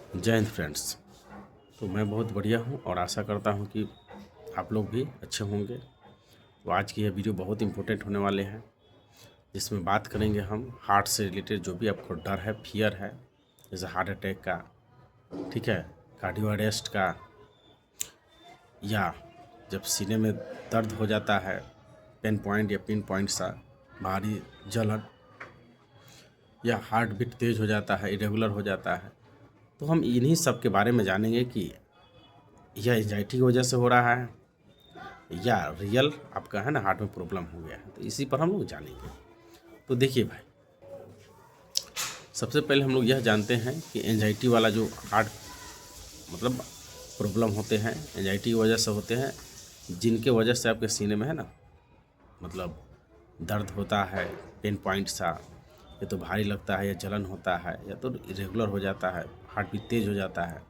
जय हिंद फ्रेंड्स। तो मैं बहुत बढ़िया हूँ और आशा करता हूँ कि आप लोग भी अच्छे होंगे। तो आज की यह वीडियो बहुत इम्पोर्टेंट होने वाले हैं, जिसमें बात करेंगे हम हार्ट से रिलेटेड जो भी आपको डर है, फियर है, जैसे हार्ट अटैक का, ठीक है, कार्डियो अरेस्ट का, या जब सीने में दर्द हो जाता है, पेन पॉइंट या पिन पॉइंट सा भारी जलन, या हार्ट बीट तेज़ हो जाता है, इरेगुलर हो जाता है। तो हम इन्हीं सब के बारे में जानेंगे कि यह एंजाइटी की वजह से हो रहा है या रियल आपका है ना हार्ट में प्रॉब्लम हो गया है। तो इसी पर हम लोग जानेंगे। तो देखिए भाई, सबसे पहले हम लोग यह जानते हैं कि एंजाइटी वाला जो हार्ट मतलब प्रॉब्लम होते हैं, एंजाइटी की वजह से होते हैं, जिनके वजह से आपके सीने में है ना मतलब दर्द होता है, पेन पॉइंट सा, या तो भारी लगता है, या जलन होता है, या तो इरेगुलर हो जाता है, हार्ट बीट तेज़ हो जाता है।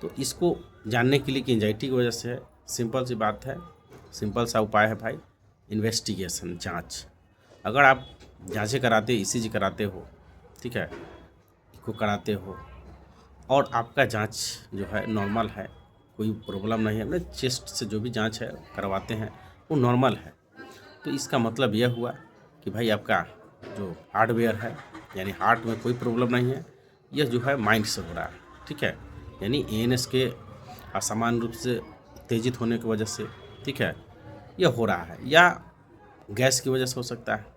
तो इसको जानने के लिए कि एंजाइटी की वजह से है, सिंपल सी बात है, सिंपल सा उपाय है भाई, इन्वेस्टिगेशन, जांच। अगर आप जांचें कराते, ईसीजी कराते हो, ठीक है, इको कराते हो, और आपका जांच जो है नॉर्मल है, कोई प्रॉब्लम नहीं है, अपने चेस्ट से जो भी जांच है करवाते हैं वो नॉर्मल है, तो इसका मतलब यह हुआ कि भाई आपका जो हार्डवेयर है, यानी हार्ट में कोई प्रॉब्लम नहीं है, यह जो है माइंड से हो रहा है, ठीक है, यानी एएनएस के असामान्य रूप से उत्तेजित होने की वजह से, ठीक है, यह हो रहा है, या गैस की वजह से हो सकता है।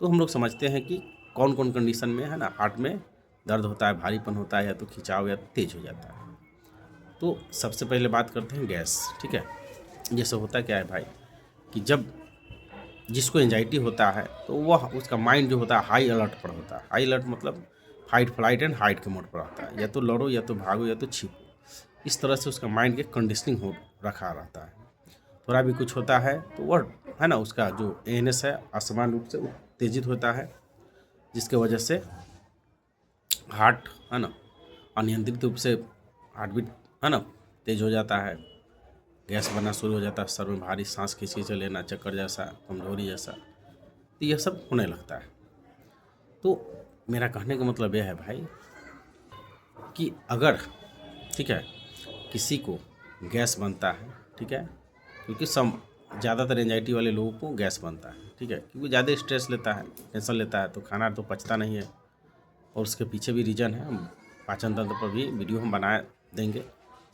तो हम लोग समझते हैं कि कौन कौन कंडीशन में है ना हार्ट में दर्द होता है, भारीपन होता है, या तो खिंचाव या तेज हो जाता है। तो सबसे पहले बात करते हैं गैस, ठीक है। जैसे होता क्या है भाई कि जब जिसको एंजाइटी होता है तो वह उसका माइंड जो होता है हाई अलर्ट पर होता है। हाई अलर्ट मतलब फाइट फ्लाइट एंड हाइट के मोड पर होता है, या तो लड़ो, या तो भागो, या तो छिपो। इस तरह से उसका माइंड के कंडीशनिंग हो रखा रहता है। थोड़ा भी कुछ होता है तो वह है ना उसका जो एएनएस है असमान रूप से उत्तेजित होता है, जिसके वजह से हार्ट है ना अनियंत्रित रूप से हार्ट बीट है ना तेज हो जाता है, गैस बनना शुरू हो जाता है, सर में भारी, सांस खींच खींच लेना, चक्कर जैसा, कमजोरी जैसा, तो यह सब होने लगता है। तो मेरा कहने का मतलब यह है भाई कि अगर, ठीक है, किसी को गैस बनता है, ठीक है, क्योंकि सब ज़्यादातर एंजाइटी वाले लोगों को गैस बनता है, ठीक है, क्योंकि ज़्यादा स्ट्रेस लेता है, टेंशन लेता है, तो खाना तो पचता नहीं है, और उसके पीछे भी रीज़न है। हम पाचन तंत्र पर भी वीडियो हम बना देंगे,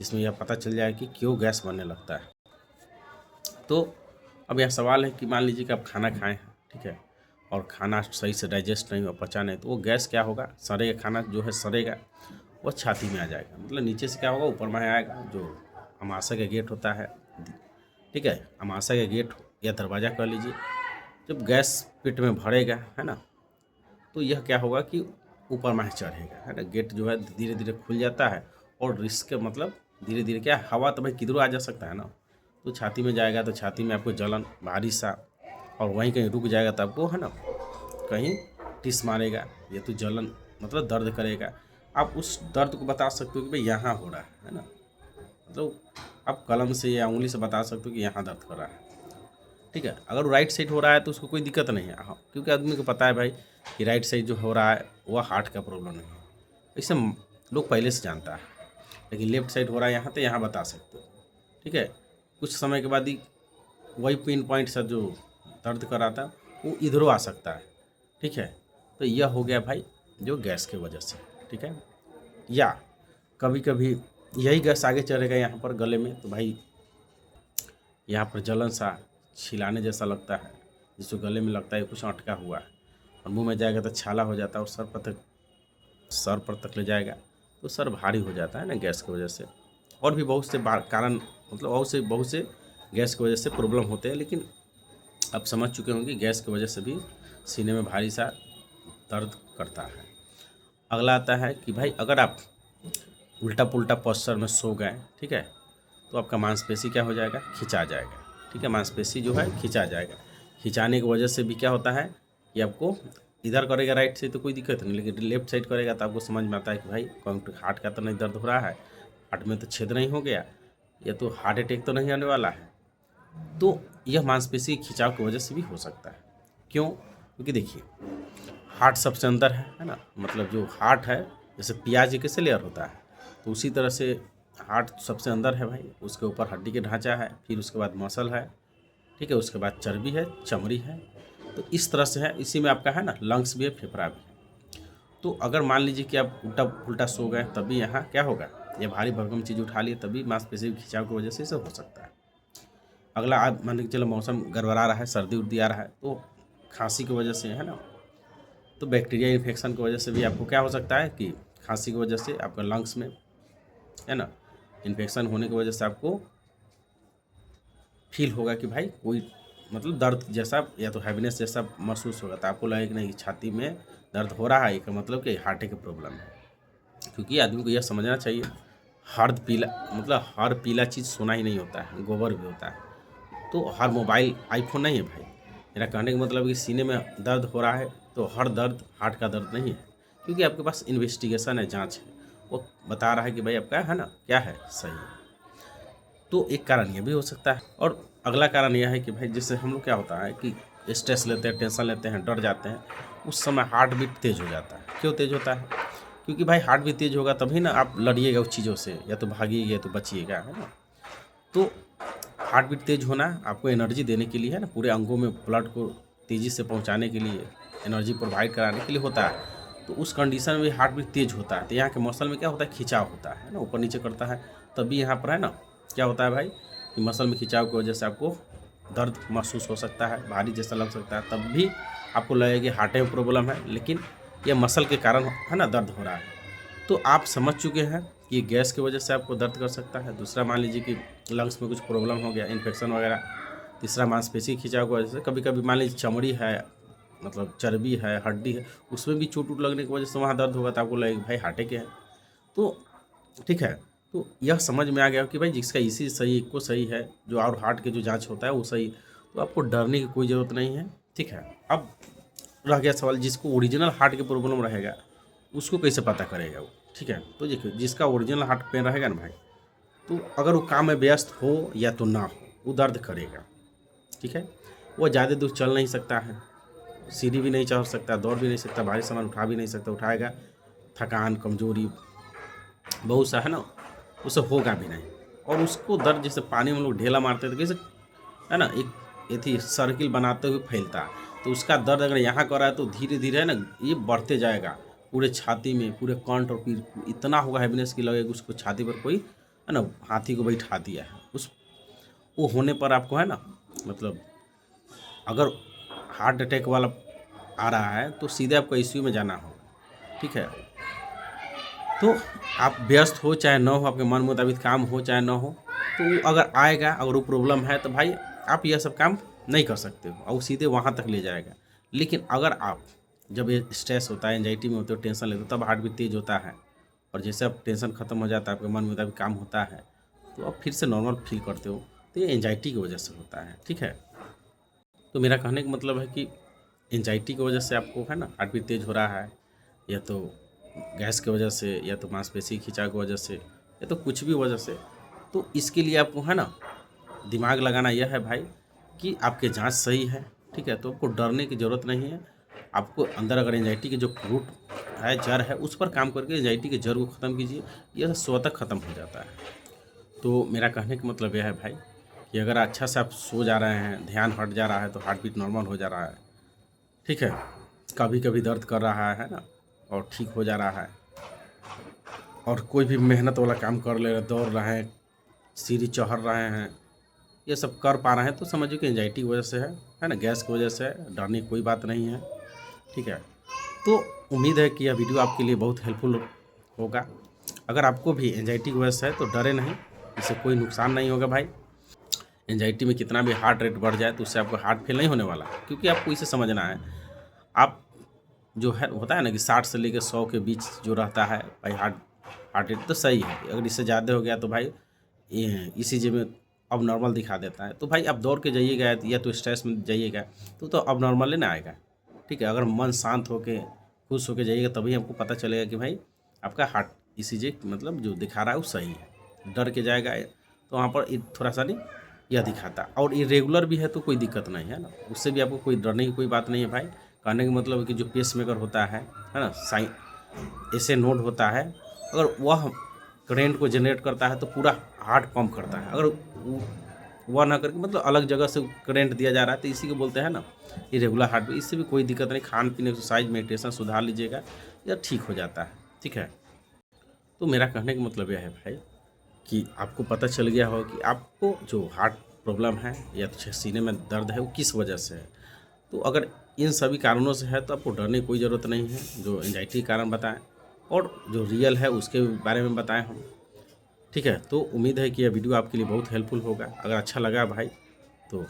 जिसमें यह पता चल जाए कि क्यों गैस बनने लगता है। तो अब यह सवाल है कि मान लीजिए कि आप खाना खाए हैं, ठीक है, और खाना सही से डाइजेस्ट नहीं हुआ, पचा नहीं, तो वो गैस क्या होगा, सड़ेगा, खाना जो है सड़ेगा, वो छाती में आ जाएगा, मतलब नीचे से क्या होगा, ऊपर में आएगा, जो अमाशय का गेट होता है, ठीक है, अमाशय का गेट या दरवाज़ा कह लीजिए। जब गैस पेट में भरेगा, है ना, तो यह क्या होगा कि ऊपर में चढ़ेगा, है ना, गेट जो है धीरे धीरे खुल जाता है, और रिस्क मतलब धीरे धीरे क्या, हवा तो भाई किधरों आ जा सकता है ना, तो छाती में जाएगा, तो छाती में आपको जलन भारी सा, और वहीं कहीं रुक जाएगा तो आपको है ना कहीं टिस मारेगा, या तो जलन मतलब दर्द करेगा। आप उस दर्द को बता सकते हो कि भाई यहाँ हो रहा है ना, मतलब आप कलम से या उंगली से बता सकते हो कि यहाँ दर्द कर रहा है, ठीक है। अगर राइट साइड हो रहा है तो उसको कोई दिक्कत नहीं है, हाँ, क्योंकि आदमी को पता है भाई कि राइट साइड जो हो रहा है वह हार्ट का प्रॉब्लम नहीं है, इसे लोग पहले से जानता है। लेकिन लेफ्ट साइड हो रहा है यहाँ, तो यहाँ बता सकते हो, ठीक है। कुछ समय के बाद ही वही पिन पॉइंट से जो दर्द कर रहा था वो इधरों आ सकता है, ठीक है। तो यह हो गया भाई जो गैस की वजह से, ठीक है। या कभी कभी यही गैस आगे चढ़ेगा यहाँ पर गले में, तो भाई यहाँ पर जलन सा, छिलाने जैसा लगता है, जिसको गले में लगता है कुछ अटका हुआ है, और मुंह में जाएगा तो छाला हो जाता है, और सर पर तक ले जाएगा तो सर भारी हो जाता है ना गैस की वजह से। और भी बहुत से कारण मतलब बहुत से गैस की वजह से प्रॉब्लम होते हैं, लेकिन आप समझ चुके होंगे कि गैस की वजह से भी सीने में भारी सा दर्द करता है। अगला आता है कि भाई अगर आप उल्टा पुल्टा पोस्चर में सो गए, ठीक है, तो आपका मांसपेशी क्या हो जाएगा, खिंचा जाएगा, ठीक है, मांसपेशी जो है खिंचा जाएगा। खिंचाने की वजह से भी क्या होता है कि आपको इधर करेगा राइट से तो कोई दिक्कत नहीं, लेकिन लेफ्ट साइड करेगा तो आपको समझ में आता है कि भाई हार्ट का तो नहीं दर्द हो रहा है, हार्ट में तो छेद नहीं हो गया, या तो हार्ट अटैक तो नहीं आने वाला है। तो यह मांसपेशी खिंचाव की वजह से भी हो सकता है। क्यों? क्योंकि देखिए हार्ट सबसे अंदर है ना, मतलब जो हार्ट है, जैसे प्याज कैसे लेयर होता है, तो उसी तरह से हार्ट सबसे अंदर है भाई, उसके ऊपर हड्डी के ढांचा है, फिर उसके बाद मसल है, ठीक है, उसके बाद चर्बी है, चमड़ी है। तो इस तरह से है, इसी में आपका है ना लंग्स भी है, फेफड़ा भी है। तो अगर मान लीजिए कि आप उल्टा उल्टा सो गए, तभी यहाँ क्या होगा, ये भारी भरकम चीज़ उठा लिए, तभी मांसपेशी के खिंचाव की वजह से इसे हो सकता है। अगला आप मान के चलो मौसम गड़बड़ा रहा है, सर्दी उर्दी आ रहा है, तो खांसी की वजह से है ना, तो बैक्टीरिया इन्फेक्शन की वजह से भी आपको क्या हो सकता है कि खांसी की वजह से आपका लंग्स में है ना इन्फेक्शन होने की वजह से आपको फील होगा कि भाई कोई मतलब दर्द जैसा या तो हैवीनेस जैसा महसूस होगा, तो आपको लगेगा कि नहीं छाती में दर्द हो रहा है, इसका मतलब कि हार्ट की प्रॉब्लम है। क्योंकि आदमी को यह समझना चाहिए, हर पीला मतलब हर पीला चीज़ सोना ही नहीं होता है, गोबर भी होता है। तो हर मोबाइल आईफोन नहीं है भाई। मेरा कहने का मतलब कि सीने में दर्द हो रहा है तो हर दर्द हार्ट का दर्द नहीं है, क्योंकि आपके पास इन्वेस्टिगेशन है, जांच है, वो बता रहा है कि भाई आपका है ना क्या है सही है। तो एक कारण ये भी हो सकता है। और अगला कारण यह है कि भाई जैसे हम लोग क्या होता है कि स्ट्रेस लेते हैं, टेंशन लेते हैं, डर जाते हैं, उस समय हार्ट बीट तेज़ हो जाता है। क्यों तेज़ होता है? क्योंकि भाई हार्ट बीट तेज़ होगा तभी ना आप लड़िएगा उस चीज़ों से, या तो भागिएगा या तो बचिएगा, है ना। तो हार्ट बीट तेज़ होना आपको एनर्जी देने के लिए है ना, पूरे अंगों में ब्लड को तेज़ी से पहुंचाने के लिए, एनर्जी प्रोवाइड कराने के लिए होता है। तो उस कंडीशन में हार्ट बीट तेज़ होता है, तो यहाँ के मसल में क्या होता है, खिंचाव होता है ना, ऊपर नीचे करता है, तभी यहाँ पर है ना क्या होता है भाई कि मसल में खिंचाव की वजह से आपको दर्द महसूस हो सकता है, भारी जैसा लग सकता है, तब भी आपको लगेगा कि हार्ट में प्रॉब्लम है, लेकिन यह मसल के कारण है ना दर्द हो रहा है। तो आप समझ चुके हैं कि गैस की वजह से आपको दर्द कर सकता है। दूसरा मान लीजिए कि लंग्स में कुछ प्रॉब्लम हो गया, इन्फेक्शन वगैरह। तीसरा मांसपेशी खिंचाव की वजह से, कभी कभी मान लीजिए चमड़ी है, मतलब चर्बी है, हड्डी है, उसमें भी चोट लगने की वजह से वहाँ दर्द होगा, तो आपको लगेगा भाई हार्ट के है। तो ठीक है, तो यह समझ में आ गया कि भाई जिसका इसी सही को सही है, जो और हार्ट के जो जांच होता है वो सही, तो आपको डरने की कोई ज़रूरत नहीं है। ठीक है, अब रह गया सवाल जिसको ओरिजिनल हार्ट की प्रॉब्लम रहेगा उसको कैसे पता करेगा वो। ठीक है, तो देखिए जिसका ओरिजिनल हार्ट पेन रहेगा ना भाई, तो अगर वो काम में व्यस्त हो या तो ना हो, वो दर्द करेगा। ठीक है, वो ज़्यादा दूर चल नहीं सकता है, सीढ़ी भी नहीं चढ़ सकता, दौड़ भी नहीं सकता, भारी सामान उठा भी नहीं सकता, उठाएगा थकान कमजोरी बहुत सा है ना, उसे होगा भी नहीं। और उसको दर्द जैसे पानी में लोग ढेला मारते थे कैसे है ना, एक थी सर्किल बनाते हुए फैलता है, तो उसका दर्द अगर यहाँ कर रहा है तो धीरे धीरे है ना ये बढ़ते जाएगा पूरे छाती में, पूरे कंठ और पीठ, इतना होगा हैवीनेस की लगेगा उसको छाती पर कोई है ना हाथी को बैठा दिया है। उस वो होने पर आपको है ना मतलब अगर हार्ट अटैक वाला आ रहा है तो सीधे आपको आईसीयू में जाना होगा। ठीक है, तो आप व्यस्त हो चाहे ना हो, आपके मन मुताबिक काम हो चाहे ना हो, तो वो अगर आएगा, अगर वो प्रॉब्लम है तो भाई आप यह सब काम नहीं कर सकते हो और सीधे वहाँ तक ले जाएगा। लेकिन अगर आप जब ये स्ट्रेस होता है, एंजाइटी में होते हो, टेंशन लेते हो, तब हार्ट भी तेज़ होता है, और जैसे अब टेंशन खत्म हो जाता है, आपके मन मुताबिक काम होता है, तो आप फिर से नॉर्मल फील करते हो, तो ये एंजाइटी की वजह से होता है। ठीक है, तो मेरा कहने का मतलब है कि एंजाइटी की वजह से आपको है ना हार्ट बीट तेज़ हो रहा है, या तो गैस की वजह से, या तो मांसपेशी खिंचाव की वजह से, या तो कुछ भी वजह से, तो इसके लिए आपको है ना दिमाग लगाना यह है भाई कि आपके जांच सही है। ठीक है, तो आपको डरने की ज़रूरत नहीं है। आपको अंदर अगर एंजाइटी के जो रूट है, जड़ है, उस पर काम करके एंजाइटी के जड़ को ख़त्म कीजिए, यह स्वतः ख़त्म हो जाता है। तो मेरा कहने का मतलब यह है भाई कि अगर अच्छा से आप सो जा रहे हैं, ध्यान हट जा रहा है, तो हार्ट बीट नॉर्मल हो जा रहा है। ठीक है, कभी कभी दर्द कर रहा है ना, और ठीक हो जा रहा है, और कोई भी मेहनत वाला काम कर ले रहे, दौड़ रहे हैं, सीढ़ी चढ़ रहे हैं, ये सब कर पा रहे हैं, तो समझिए कि एंजाइटी की वजह से है ना, गैस की वजह से है, डरने की कोई बात नहीं है। ठीक है, तो उम्मीद है कि यह वीडियो आपके लिए बहुत हेल्पफुल होगा। अगर आपको भी एंजाइटी की वजह से है तो डरे नहीं, इससे कोई नुकसान नहीं होगा भाई। एंजाइटी में कितना भी हार्ट रेट बढ़ जाए तो उससे आपको हार्ट फेल नहीं होने वाला, क्योंकि आपको इसे समझना है। आप जो है होता है ना कि 60 से लेकर 100 के बीच जो रहता है भाई हार्ट रेट, तो सही है। अगर इससे ज़्यादा हो गया तो भाई ECG में अब नॉर्मल दिखा देता है, तो भाई आप दौड़ के जाइएगा या तो स्ट्रेस में जाइएगा तो अब नॉर्मल ही ना आएगा। ठीक है, अगर मन शांत होके खुश होके जाइएगा तभी आपको पता चलेगा कि भाई आपका हार्ट ECG मतलब जो दिखा रहा है वो सही है। डर के जाएगा तो वहाँ पर थोड़ा सा नहीं यह दिखाता, और इरेगुलर भी है तो कोई दिक्कत नहीं है ना, उससे भी आपको कोई डरने की कोई बात नहीं है भाई। कहने का मतलब है कि जो पेस मेकर होता है ना, साइन ऐसे नोड होता है, अगर वह करंट को जनरेट करता है तो पूरा हार्ट पंप करता है। अगर वह ना करके मतलब अलग जगह से करंट दिया जा रहा है तो इसी को बोलते हैं ना इरेगुलर हार्ट बीट। इससे भी कोई दिक्कत नहीं, खान पीन, एक्सरसाइज, मेडिटेशन सुधार लीजिएगा या ठीक हो जाता है। ठीक है, तो मेरा कहने का मतलब यह है भाई कि आपको पता चल गया हो कि आपको जो हार्ट प्रॉब्लम है या तो सीने में दर्द है वो किस वजह से है। तो अगर इन सभी कारणों से है तो आपको डरने की कोई ज़रूरत नहीं है। जो एंजाइटी के कारण बताएं और जो रियल है उसके बारे में बताएं हम। ठीक है, तो उम्मीद है कि यह वीडियो आपके लिए बहुत हेल्पफुल होगा। अगर अच्छा लगा भाई तो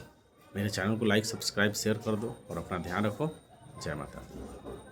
मेरे चैनल को लाइक, सब्सक्राइब, शेयर कर दो और अपना ध्यान रखो। जय माता दी।